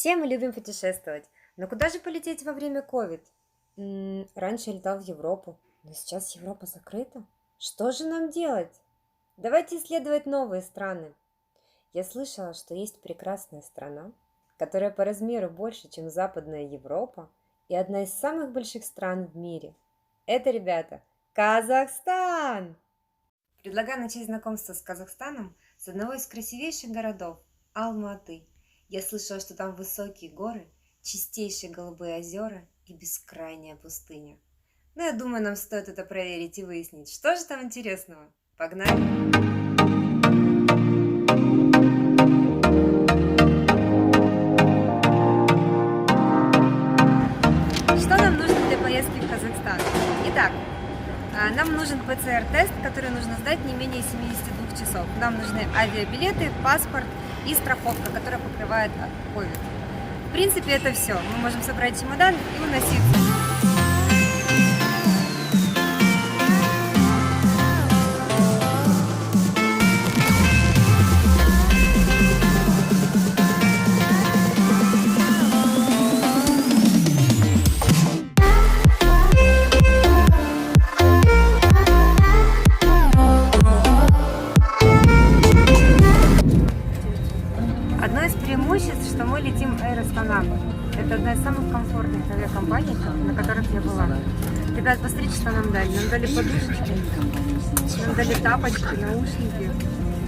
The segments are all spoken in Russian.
Все мы любим путешествовать, но куда же полететь во время ковид? Раньше я летал в Европу, но сейчас Европа закрыта. Что же нам делать? Давайте исследовать новые страны. Я слышала, что есть прекрасная страна, которая по размеру больше, чем Западная Европа, и одна из самых больших стран в мире. Это, ребята, Казахстан! Предлагаю начать знакомство с Казахстаном с одного из красивейших городов – Алматы. Я слышала, что там высокие горы, чистейшие голубые озера и бескрайняя пустыня. Но я думаю, нам стоит это проверить и выяснить, что же там интересного. Погнали! Что нам нужно для поездки в Казахстан? Итак, нам нужен ПЦР-тест, который нужно сдать не менее 72 часов. Нам нужны авиабилеты, паспорт и страховка, которая покрывает ковид. В принципе, это все. Мы можем собрать чемодан и уноситься. Одно из преимуществ, что мы летим Air Astana. Это одна из самых комфортных авиакомпаний, на которых я была. Ребят, посмотрите, что нам дали. Нам дали подушечки, нам дали тапочки, наушники,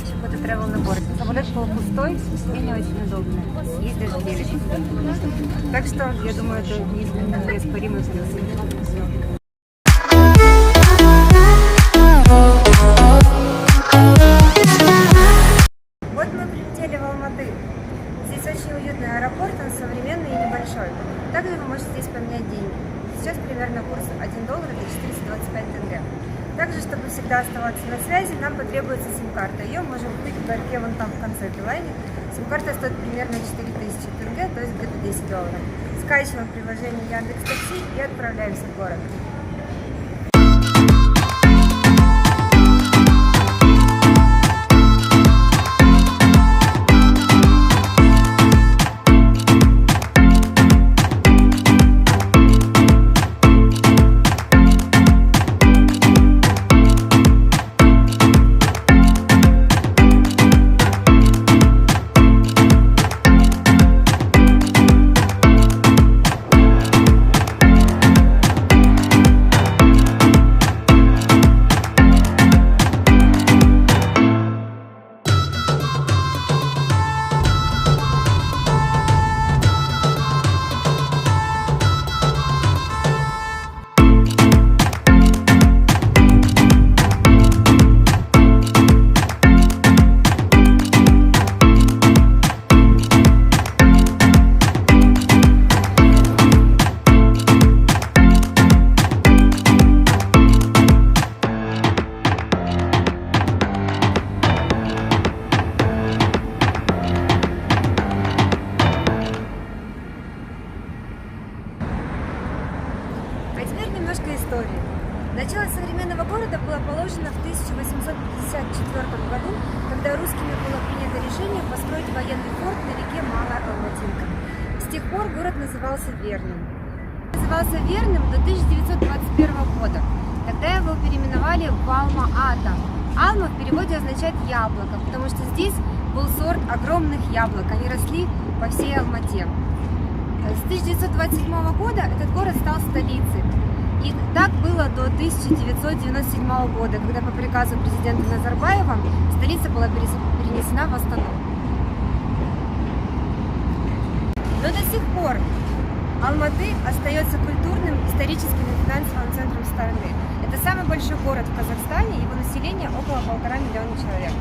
еще какой-то travel набор. Самолет был пустой и не очень удобный. Есть даже девочки. Так что, я думаю, это неоспоримый плюс. В Алматы. Здесь очень уютный аэропорт, он современный и небольшой. Также вы можете здесь поменять деньги. Сейчас примерно курс $1 это 425 тенге. Также, чтобы всегда оставаться на связи, нам потребуется сим-карта. Ее можем купить в ларьке вон там в конце Билайне. Сим-карта стоит примерно 4000 тенге, то есть где-то $10. Скачиваем приложение Яндекс.Такси и отправляемся в город. А теперь немножко истории. Начало современного города было положено в 1854 году, когда русскими было принято решение построить военный форт на реке Малая Алматинка. С тех пор город назывался Верным. Назывался Верным до 1921 года. Тогда его переименовали в Алма-Ата. Алма в переводе означает яблоко, потому что здесь был сорт огромных яблок. Они росли по всей Алмате. С 1927 года этот город стал столицей. И так было до 1997 года, когда по приказу президента Назарбаева столица была перенесена в Астану. Но до сих пор Алматы остается культурным, историческим и финансовым центром страны. Это самый большой город в Казахстане, его население около 1,5 миллиона человек.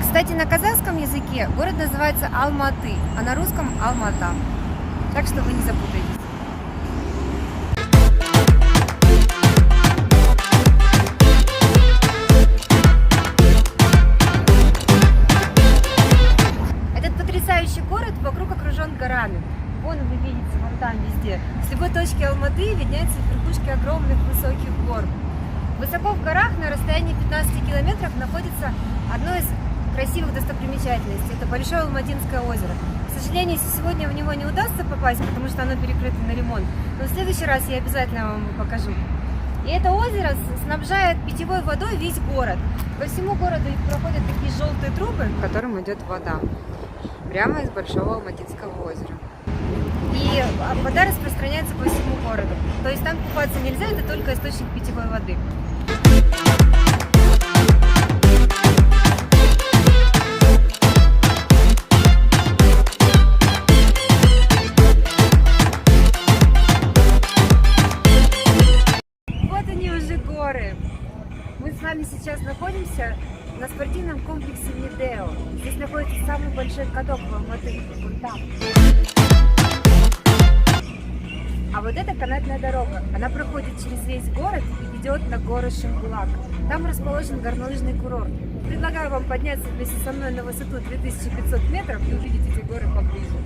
Кстати, на казахском языке город называется Алматы, а на русском Алмата. Так что вы не запутаетесь. Этот потрясающий город вокруг окружен горами. Вон вы видите, вон там везде. С любой точки Алматы виднеются верхушки огромных высоких гор. Высоко в горах на расстоянии 15 километров находится одно из красивых достопримечательностей. Это Большое Алматинское озеро. К сожалению, сегодня в него не удастся попасть, потому что оно перекрыто на ремонт. Но в следующий раз я обязательно вам его покажу. И это озеро снабжает питьевой водой весь город. По всему городу проходят такие желтые трубы, в котором идет вода. Прямо из Большого Алматинского озера. И вода распространяется по всему городу. То есть там купаться нельзя, это только источник питьевой воды. Вот они уже горы. Мы с вами сейчас находимся на спортивном комплексе Медео. Здесь находится самый большой каток в Алматы. Вот там. А вот эта канатная дорога, она проходит через весь город и ведет на гору Шимбулак. Там расположен горнолыжный курорт. Предлагаю вам подняться вместе со мной на высоту 2500 метров и увидеть эти горы поближе.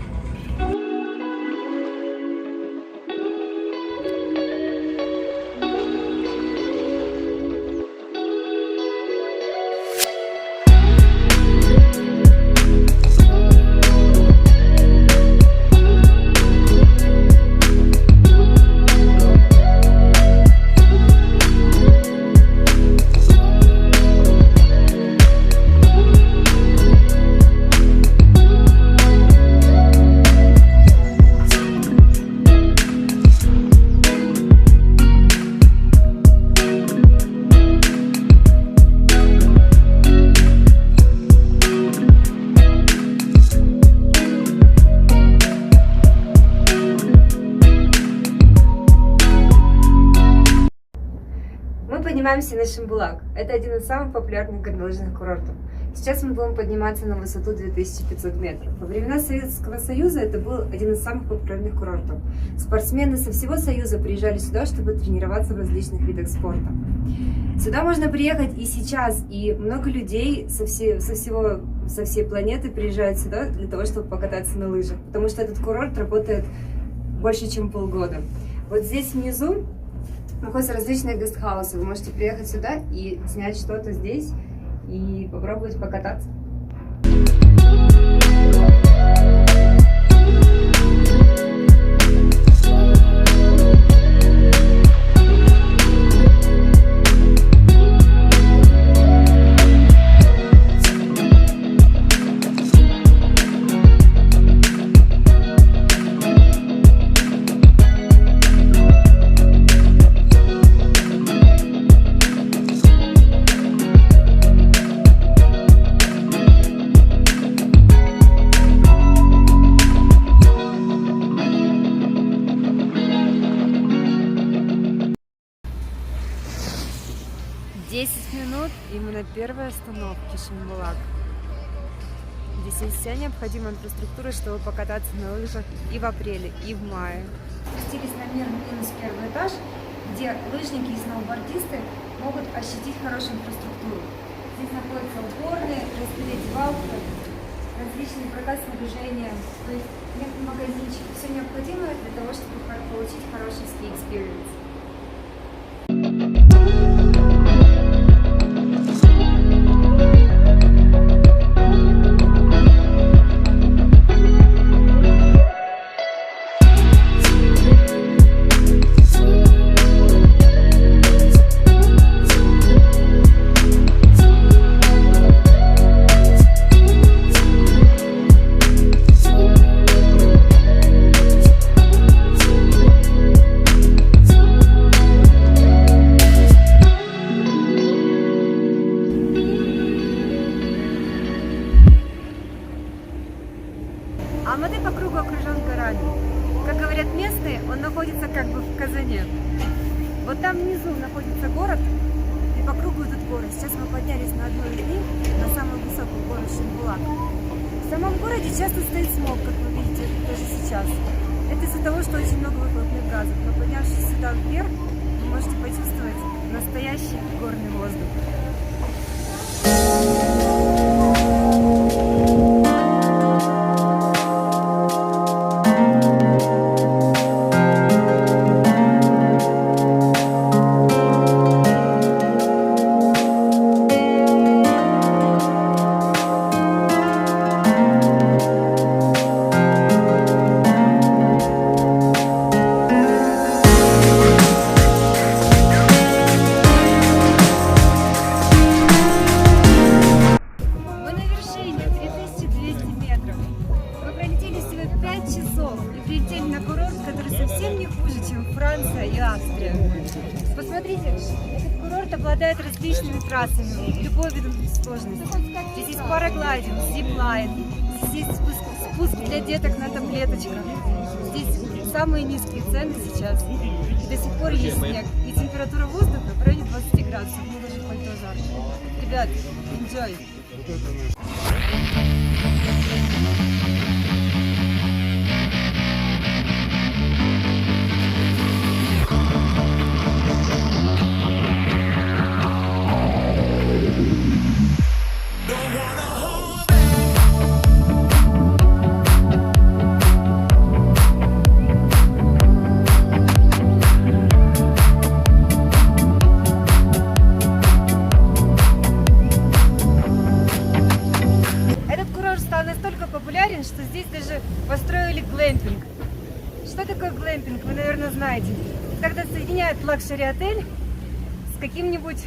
Мы поднимаемся на Шимбулак. Это один из самых популярных горнолыжных курортов. Сейчас мы будем подниматься на высоту 2500 метров. Во времена Советского Союза это был один из самых популярных курортов. Спортсмены со всего Союза приезжали сюда, чтобы тренироваться в различных видах спорта. Сюда можно приехать и сейчас, и много людей со всей планеты приезжают сюда для того, чтобы покататься на лыжах, потому что этот курорт работает больше, чем полгода. Вот здесь внизу находятся различные гестхаусы. Вы можете приехать сюда и снять что-то здесь и попробовать покататься. Минут, и мы на первой остановке Шимбулак. Здесь есть вся необходимая инфраструктура, чтобы покататься на лыжах и в апреле, и в мае. Спустились на минус первый этаж, где лыжники и сноубордисты могут ощутить хорошую инфраструктуру. Здесь находятся уборные, раздевалки, различные прокат снаряжения, то есть магазинчики. Все необходимое для того, чтобы получить хороший ски-экспириенс. Алматы по кругу окружен горами. Как говорят местные, он находится как бы в казане. Вот там внизу находится город, и по кругу идут горы. Сейчас мы поднялись на одну из них, на самую высокую гору Шимбулак. В самом городе часто стоит смог, как вы видите, даже сейчас. Это из-за того, что очень много выхлопных газов. Но поднявшись сюда вверх, вы можете почувствовать настоящий горный воздух. обладает различными трассами, любой вид сложности. Здесь есть параглайдинг, зиплайн, здесь есть спуск для деток на таблеточках. Здесь самые низкие цены сейчас. И до сих пор есть снег. И температура воздуха в районе 20 градусов. Мне даже пальто жарко. Ребят, enjoy! Популярен, что здесь даже построили глэмпинг. Что такое глэмпинг, вы, наверное, знаете. Когда соединяют лакшери-отель с каким-нибудь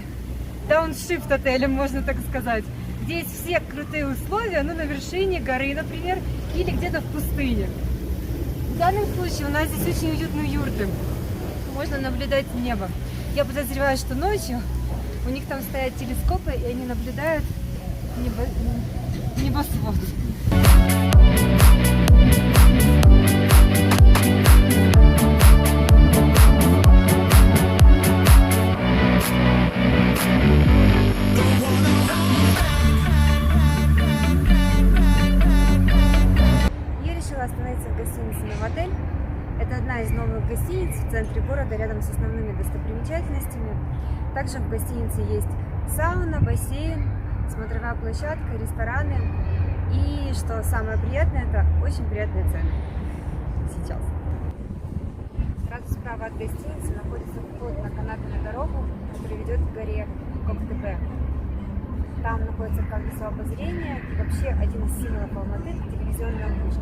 дауншифт-отелем, можно так сказать. Здесь все крутые условия, ну, на вершине горы, например, или где-то в пустыне. В данном случае у нас здесь очень уютные юрты. Можно наблюдать небо. Я подозреваю, что ночью у них там стоят телескопы, и они наблюдают небосвод. Я решила остановиться в гостинице «Новотель». Это одна из новых гостиниц в центре города, рядом с основными достопримечательностями. Также в гостинице есть сауна, бассейн, смотровая площадка, рестораны. И что самое приятное, это очень приятные цены. Сейчас. Сразу справа от гостиницы находится вход на канатную дорогу, которая ведет к горе Коктебе. Там находится кампус обозрения и вообще один из символов Алматы — телевизионная вышка.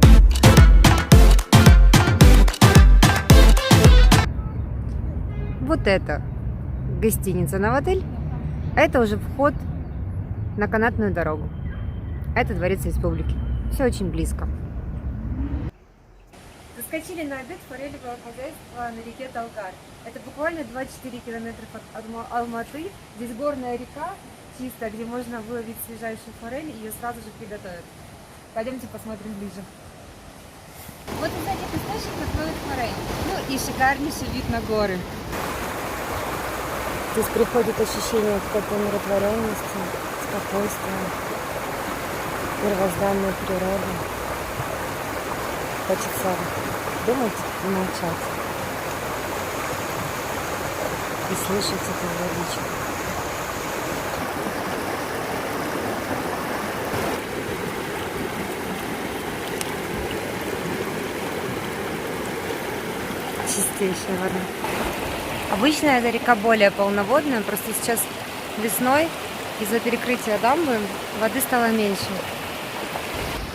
Вот это гостиница «Новотель», а это уже вход на канатную дорогу. Это Дворец Республики. Все очень близко. Заскочили на обед в форелевое хозяйство на реке Талгар. Это буквально 24 километра от Алматы. Здесь горная река чистая, где можно выловить свежайшую форель и ее сразу же приготовят. Пойдемте посмотрим ближе. Вот из этих источников ловят форель. Ну и шикарнейший вид на горы. Здесь приходит ощущение какой-то умиротворенности, спокойствия, первозданной природы. Хочется думать и молчать. И слышать эту водичку. Чистейшая вода. Обычно эта река более полноводная, просто сейчас весной из-за перекрытия дамбы воды стало меньше.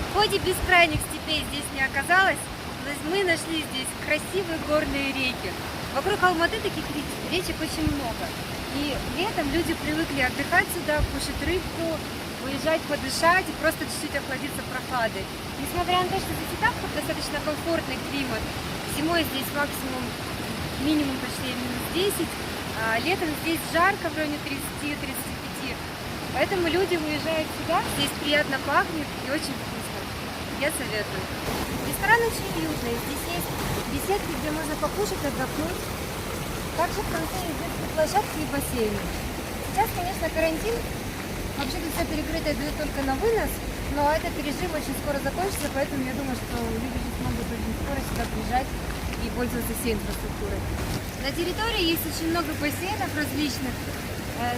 В ходе бескрайних степей здесь не оказалось, но мы нашли здесь красивые горные реки. Вокруг Алматы таких речек очень много. И летом люди привыкли отдыхать сюда, кушать рыбку, выезжать подышать и просто чуть-чуть охладиться прохладой. Несмотря на то, что здесь и так достаточно комфортный климат, зимой здесь максимум, минимум почти минус 10, а летом здесь жарко в районе 30-35. Поэтому люди уезжают сюда, здесь приятно пахнет и очень вкусно. Я советую. Ресторан очень уютный, здесь есть беседки, где можно покушать, отдохнуть. Также в конце есть детские площадки и бассейны. Сейчас, конечно, карантин, вообще тут все перекрыто и дают только на вынос, но этот режим очень скоро закончится, поэтому я думаю, что люди здесь могут очень скоро сюда приезжать и пользоваться всей инфраструктурой. На территории есть очень много бассейнов различных,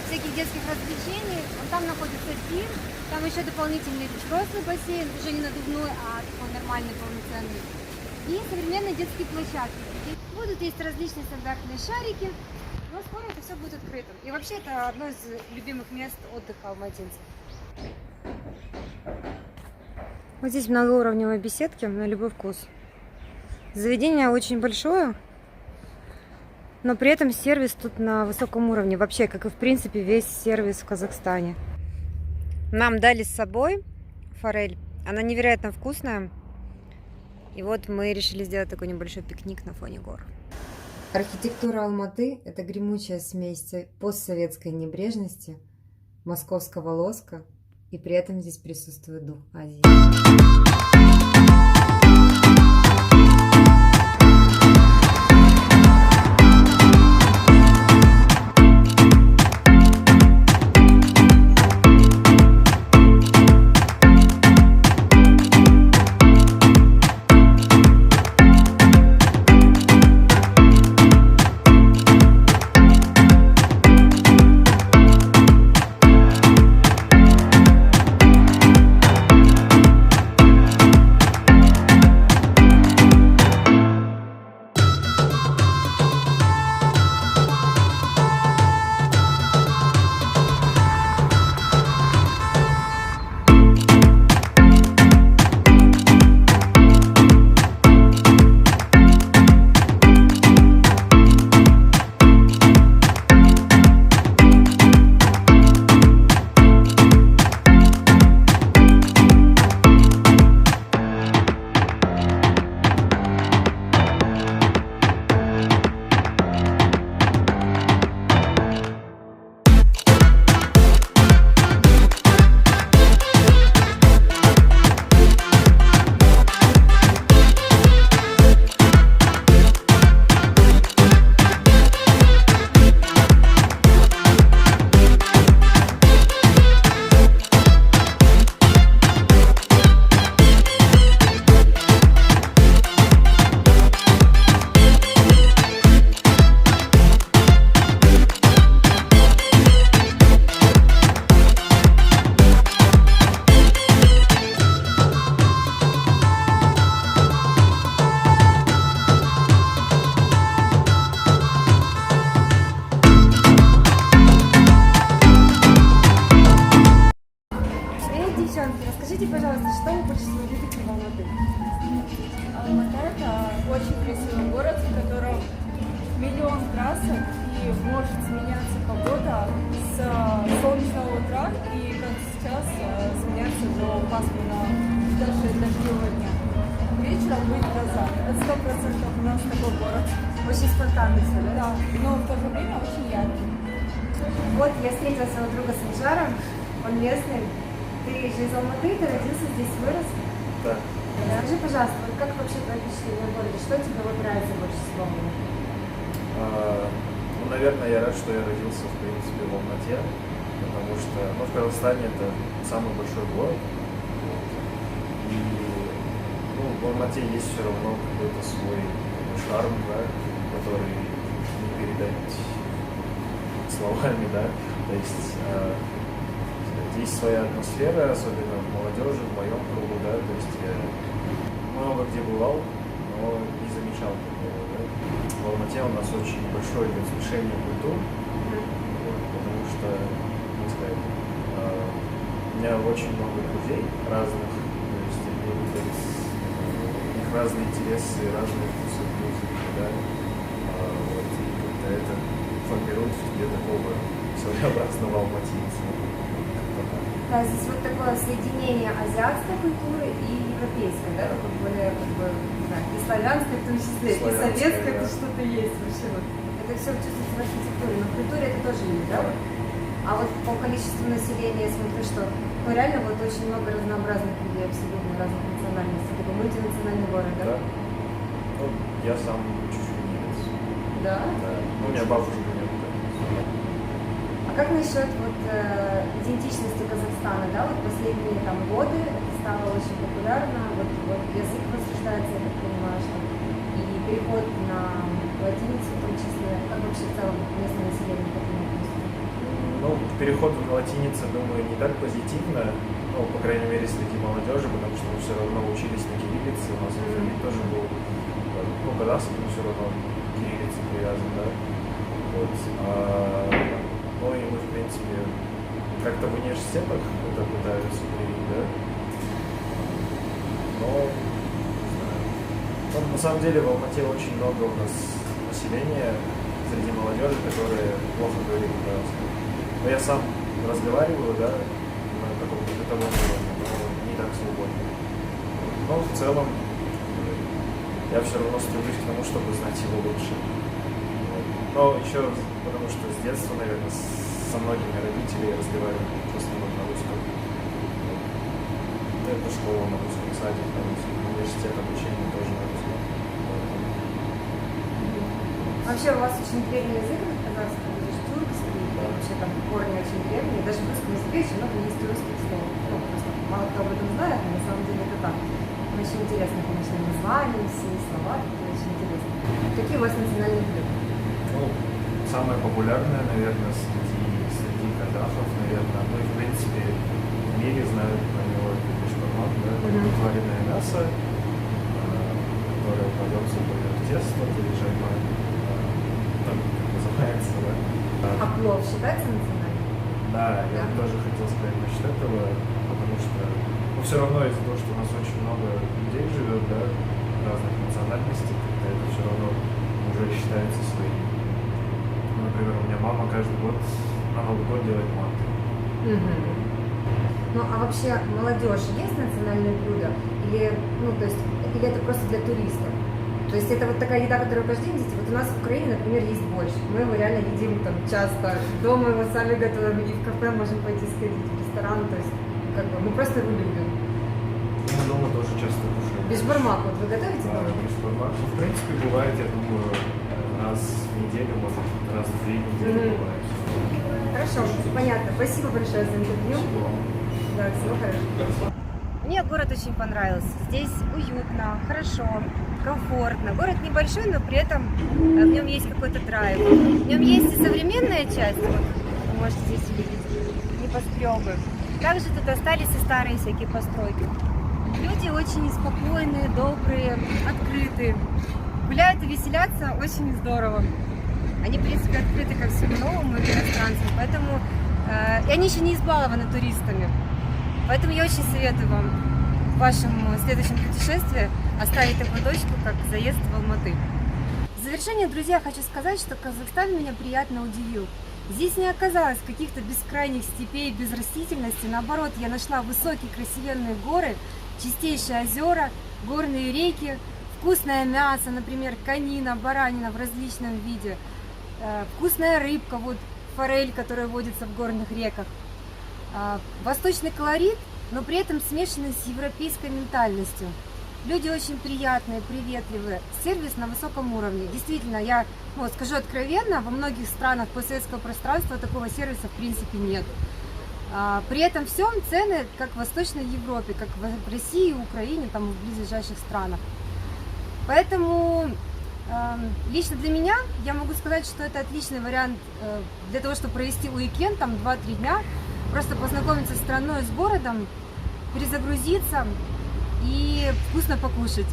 всяких детских развлечений. Вон там находится тир, там еще дополнительный взрослый бассейн, уже не надувной, а такой нормальный, полноценный. И современные детские площадки. Здесь будут есть различные стандартные шарики, но скоро это все будет открытым. И вообще это одно из любимых мест отдыха алматинцев. Вот здесь многоуровневые беседки на любой вкус. Заведение очень большое, но при этом сервис тут на высоком уровне. Вообще, как и в принципе весь сервис в Казахстане. Нам дали с собой форель. Она невероятно вкусная. И вот мы решили сделать такой небольшой пикник на фоне гор. Архитектура Алматы– это гремучая смесь постсоветской небрежности, московского лоска, и при этом здесь присутствует дух Азии. Девчонки, расскажите, пожалуйста, что вы больше всего любите в Алматы? Алматы – это очень красивый город, в котором миллион красок и может сменяться погода с солнечного утра и, как сейчас, сменяться до пасмурного, даже дождливого дня. Вечером будет гроза. Это 100% у нас такой город. Очень спонтанный все, да? Да, но в то же время очень яркий. Вот я встретила своего друга Санжара, он местный. Ты же из Алматы, ты родился здесь, вырос? Да. Скажи, пожалуйста, вот как вообще твои впечатления в городе? Что тебе вот нравится больше всего? Ну, наверное, я рад, что я родился, в принципе, в Алмате, потому что, в Казахстане это самый большой город. И, в Алмате есть все равно какой-то свой шарм, да, который не передать словами, да. То есть есть своя атмосфера, особенно в молодежи, в моем кругу, да, то есть я много где бывал, но не замечал такого, да. В Алмате у нас очень большое смешение культур, потому что, не сказать, у меня очень много друзей разных, то есть у них разные интересы, разные вкусы в музыке, да, вот, и как-то это формирует в тебе такого своеобразного алматинца. Да, здесь вот такое соединение азиатской культуры и европейской, да, такой более, и славянской в том числе, и советской, да. это что-то есть вообще. Вот. Это все чувствуется в архитектуре, но в культуре это тоже есть, да? А вот по количеству населения я смотрю, что реально вот очень много разнообразных людей, абсолютно разных национальностей, такой мультинациональный город, да? Да. Ну, я сам чуть-чуть немец. Да? Да. Ну, у меня бабушка немец. А как насчет вот идентичности Казахстана, да, вот последние там годы это стало очень популярно, вот язык возрождается, я так понимаю, что и переход на латиницу в том числе, как вообще в целом местное население к этому относится? Ну, переход на латиницу, думаю, не так позитивно, ну, по крайней мере, среди молодежи, потому что мы все равно учились на кириллице, у нас язык тоже был, ну, казахский, но все равно к кириллице привязан, да. Вот. Ну и мы, в принципе, как-то в университетах это пытаются привить, да. Но, не знаю. Ну, на самом деле в Алмате очень много у нас населения среди молодежи, которые плохо говорит по-казахски. Но я сам разговариваю, да, на каком-то бытовом уровне, но не так свободно. Но в целом я все равно стремлюсь к тому, чтобы знать его лучше. Но еще потому что с детства, наверное, со многими родителями разговаривали в основном на русском. Это школа на русском, садик на русском, университет обучения тоже на русском. Вообще у вас очень древний язык на казахском, то есть тюркский, и вообще там корни очень древние, даже в русском языке очень много есть русских слов. Ну, просто мало кто об этом знает, но на самом деле это так. Очень интересно, конечно, названия, все слова, это очень интересно. Какие у вас национальные блюда? Ну, самое популярное, наверное, среди казахов, наверное, ну и в принципе в мире знают про него бешбармак, да, вареное мясо, которое подается поверх теста, или жайма, там, как называется, да. А плов считается национальным? Да, я тоже хотел сказать насчет этого, потому что все равно из-за того, что у нас очень много людей живет, да, разных национальностей, как-то это все равно уже считается своим. Ну, например, у меня мама каждый год на Новый год делает манты. Ну, а вообще молодежь есть национальные блюда? Или, ну, то есть, или это просто для туристов? То есть это вот такая еда, которую каждый день едите. Вот у нас в Украине, например, есть борщ. Мы его реально едим там часто. Дома его сами готовим, и в кафе можем пойти сходить, в ресторан. То есть, как бы, мы просто его любим. Мы дома тоже часто кушаем. Бешбармак, вот вы готовите Да, дома? бешбармак. Ну, в принципе, бывает, я думаю, раз в неделю, может, раз в 2 недели бывает. Хорошо, понятно. Спасибо большое за интервью. Да, всего хорошего. Мне город очень понравился. Здесь уютно, хорошо, комфортно. Город небольшой, но при этом в нем есть какой-то драйв. В нем есть и современная часть, вот, вы можете здесь увидеть, небоскребы. Также тут остались и старые всякие постройки. Люди очень спокойные, добрые, открытые. Гуляют и веселятся очень здорово. Они, в принципе, открыты ко всему новому и к иностранцам. Поэтому, и они еще не избалованы туристами. Поэтому я очень советую вам в вашем следующем путешествии оставить такую точку, как заезд в Алматы. В завершение, друзья, хочу сказать, что Казахстан меня приятно удивил. Здесь не оказалось каких-то бескрайних степей без растительности. Наоборот, я нашла высокие красивенные горы, чистейшие озера, горные реки, вкусное мясо, например, конина, баранина в различном виде, вкусная рыбка, вот форель, которая водится в горных реках. Восточный колорит, но при этом смешанный с европейской ментальностью. Люди очень приятные, приветливые, сервис на высоком уровне. Действительно, я скажу откровенно, во многих странах постсоветского пространства такого сервиса в принципе нет. При этом всем цены, как в Восточной Европе, как в России, Украине, там в близлежащих странах. Поэтому лично для меня я могу сказать, что это отличный вариант для того, чтобы провести уикенд, там 2-3 дня, просто познакомиться с страной, с городом, перезагрузиться и вкусно покушать.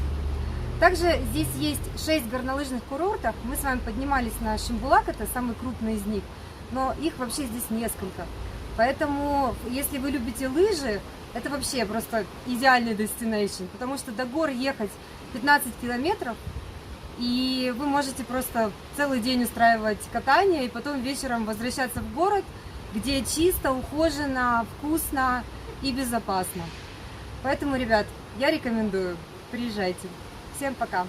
Также здесь есть 6 горнолыжных курортов. Мы с вами поднимались на Шимбулак, это самый крупный из них, но их вообще здесь несколько. Поэтому, если вы любите лыжи, это вообще просто идеальный destination, потому что до гор ехать 15 километров, и вы можете просто целый день устраивать катание, и потом вечером возвращаться в город, где чисто, ухоженно, вкусно и безопасно. Поэтому, ребят, я рекомендую, приезжайте. Всем пока!